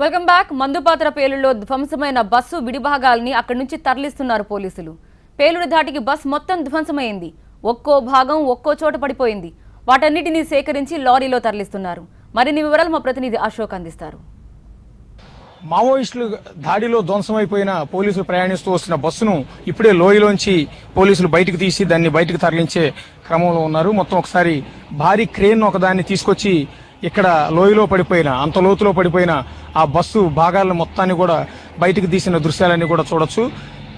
Welcome back. మందుపాత్ర పేలుడులో ధ్వంసమైన బస్సు విడిభాగాల్ని అక్కడి నుంచి తరలిస్తున్నారు పోలీసులు. పేలుడు ధాటికి బస్ మొత్తం ధ్వంసమైంది. ఒక్కో భాగం ఒక్కో చోట పడిపోయింది. వాటన్నిటినీ సేకరించి లారీలో తరలిస్తున్నారు. మరిన్ని వివరాలు మా ప్రతినిధి అశోక్ అందిస్తారు. మావోయిస్టులు దాడిలో ధ్వంసమైపోయిన పోలీసులు ప్రయాణిస్తూ వస్తున్న బస్సును ఇప్పుడే లోయలోంచి పోలీసులు బయటకు తీసి దాన్ని బయటకు తరలించే క్రమంలో ఉన్నారు. మొత్తం ఒకసారి భారీ క్రేన్ ఒకదాన్ని తీసుకొచ్చి ఇక్కడ లోయలో పడిపోయిన అంత లోతులో పడిపోయిన ఆ బస్సు భాగాలను మొత్తాన్ని కూడా బయటకు తీసిన దృశ్యాలన్నీ కూడా చూడొచ్చు.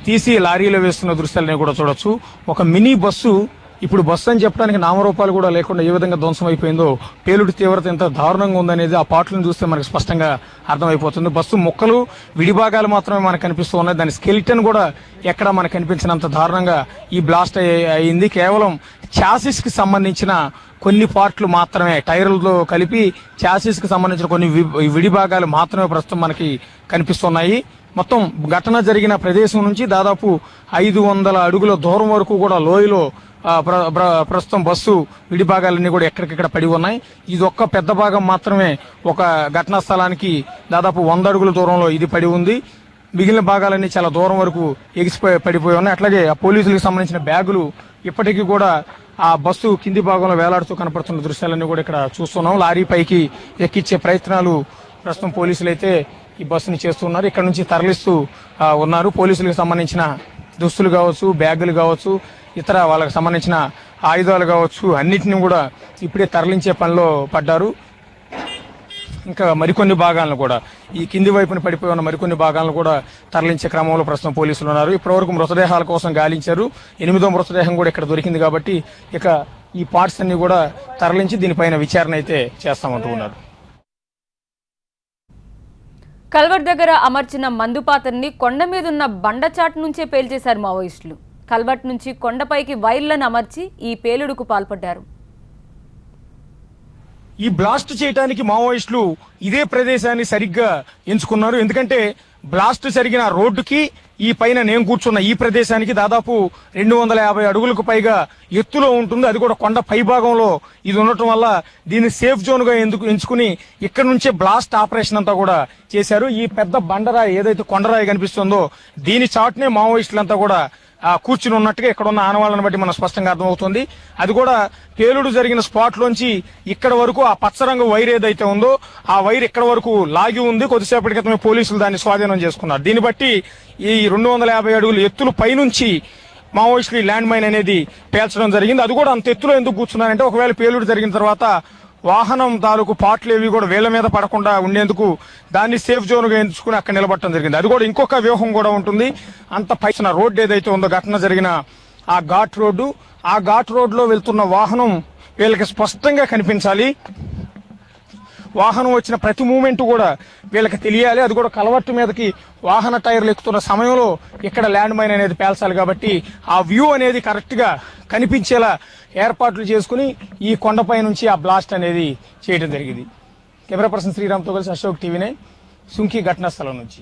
తీసి లారీలో వేస్తున్న దృశ్యాలన్నీ కూడా చూడొచ్చు. ఒక మినీ బస్సు ఇప్పుడు బస్సు అని చెప్పడానికి నామరూపాలు కూడా లేకుండా ఏ విధంగా ధ్వంసం అయిపోయిందో, పేలుడు తీవ్రత ఎంత దారుణంగా ఉందనేది ఆ పాటలను చూస్తే మనకు స్పష్టంగా అర్థమైపోతుంది. బస్సు ముక్కలు విడిభాగాలు మాత్రమే మనకు కనిపిస్తూ ఉన్నాయి. దాని స్కెలిటన్ కూడా ఎక్కడ మనకు కనిపించినంత దారుణంగా ఈ బ్లాస్ట్ అయింది. కేవలం చాసిస్ కి సంబంధించిన కొన్ని పార్ట్లు మాత్రమే, టైర్లతో కలిపి చాసిస్ కి సంబంధించిన కొన్ని విడిభాగాలు మాత్రమే ప్రస్తుతం మనకి కనిపిస్తున్నాయి. మొత్తం ఘటన జరిగిన ప్రదేశం నుంచి దాదాపు 500 అడుగుల దూరం వరకు కూడా లోయలో ప్రస్తుతం బస్సు విడిభాగాలన్నీ కూడా ఎక్కడికెక్కడ పడి ఉన్నాయి. ఇది ఒక్క పెద్ద భాగం మాత్రమే ఒక ఘటనా స్థలానికి దాదాపు 100 అడుగుల దూరంలో ఇది పడి ఉంది. మిగిలిన భాగాలన్నీ చాలా దూరం వరకు పడిపోయి ఉన్నాయి. అట్లాగే ఆ పోలీసులకు సంబంధించిన బ్యాగులు ఇప్పటికీ కూడా ఆ బస్సు కింది భాగంలో వేలాడుతూ కనపడుతున్న దృశ్యాలన్నీ కూడా ఇక్కడ చూస్తున్నాం. లారీ పైకి ఎక్కించే ప్రయత్నాలు ప్రస్తుతం పోలీసులు అయితే ఈ బస్సుని చేస్తున్నారు. ఇక్కడ నుంచి తరలిస్తూ ఉన్నారు. పోలీసులకు సంబంధించిన దుస్తులు కావచ్చు, బ్యాగులు కావచ్చు, ఇతర వాళ్ళకి సంబంధించిన ఆయుధాలు కావచ్చు, అన్నిటిని కూడా ఇప్పుడే తరలించే పనిలో పడ్డారు. ఇంకా మరికొన్ని భాగాలను కూడా ఈ కింది వైపున పడిపోయి ఉన్న మరికొన్ని భాగాలను కూడా తరలించే క్రమంలో ప్రస్తుతం పోలీసులు ఉన్నారు. ఇప్పటివరకు మృతదేహాల కోసం గాలించారు. 8వ మృతదేహం కూడా ఇక్కడ దొరికింది కాబట్టి ఇక ఈ పార్ట్స్ అన్ని కూడా తరలించి దీనిపైన విచారణ అయితే చేస్తామంటూ ఉన్నారు. కల్వర్ట్ దగ్గర అమర్చిన మందుపాత్రని కొండ మీదున్న బండచాటు నుంచే పేల్చేశారు మావోయిస్టులు. కల్వర్ట్ నుంచి కొండపైకి వైర్లను అమర్చి ఈ పేలుడుకు పాల్పడ్డారు. ఈ బ్లాస్ట్ చేయడానికి మావోయిస్టులు ఇదే ప్రదేశాన్ని సరిగ్గా ఎంచుకున్నారు. ఎందుకంటే బ్లాస్ట్ జరిగిన రోడ్డుకి ఈ పైన నేను కూర్చున్న ఈ ప్రదేశానికి దాదాపు 250 అడుగులకు పైగా ఎత్తులో ఉంటుంది. అది కూడా కొండ పై భాగంలో ఇది ఉండటం వల్ల దీన్ని సేఫ్ జోన్ గా ఎంచుకుని ఇక్కడ నుంచే బ్లాస్ట్ ఆపరేషన్ అంతా కూడా చేశారు. ఈ పెద్ద బండరాయి ఏదైతే కొండరాయి కనిపిస్తుందో దీని చాటునే మావోయిస్టులంతా కూడా కూర్చుని ఉన్నట్టుగా ఇక్కడ ఉన్న ఆనవాళ్ళని బట్టి మనం స్పష్టంగా అర్థమవుతుంది. అది కూడా పేలుడు జరిగిన స్పాట్ లోంచి ఇక్కడ వరకు ఆ పచ్చరంగు వైర్ ఏదైతే ఉందో ఆ వైర్ ఇక్కడ వరకు లాగి ఉంది. కొద్దిసేపటి క్రితమే పోలీసులు దాన్ని స్వాధీనం చేసుకున్నారు. దీన్ని బట్టి ఈ 250 అడుగులు ఎత్తులు పైనుంచి మావోయిస్టులు ల్యాండ్ మైన్ అనేది పేల్చడం జరిగింది. అది కూడా అంత ఎత్తులో ఎందుకు కూర్చున్నారంటే ఒకవేళ పేలుడు జరిగిన తర్వాత వాహనం తాలూకు పార్ట్లు ఏవి కూడా వేళ్ల మీద పడకుండా ఉండేందుకు దాన్ని సేఫ్ జోన్ గా ఎంచుకుని అక్కడ నిలబడటం జరిగింది. అది కూడా ఇంకొక వ్యూహం కూడా ఉంటుంది. అంత పైన రోడ్డు ఏదైతే ఉందో ఘటన జరిగిన ఆ ఘాట్ రోడ్డు, ఆ ఘాట్ రోడ్లో వెళ్తున్న వాహనం వీళ్ళకి స్పష్టంగా కనిపించాలి. వాహనం వచ్చిన ప్రతి మూమెంట్ కూడా వీళ్ళకి తెలియాలి. అది కూడా కలవట్టు మీదకి వాహన టైర్లు ఎక్కుతున్న సమయంలో ఇక్కడ ల్యాండ్ మైన్ అనేది పేల్చాలి. కాబట్టి ఆ వ్యూ అనేది కరెక్ట్ గా కనిపించేలా ఏర్పాట్లు చేసుకుని ఈ కొండపై నుంచి ఆ బ్లాస్ట్ అనేది చేయడం జరిగింది. కెమెరా పర్సన్ శ్రీరామ్తో కలిసి అశోక్, టీవీ9, సుంకి ఘటనా స్థలం నుంచి.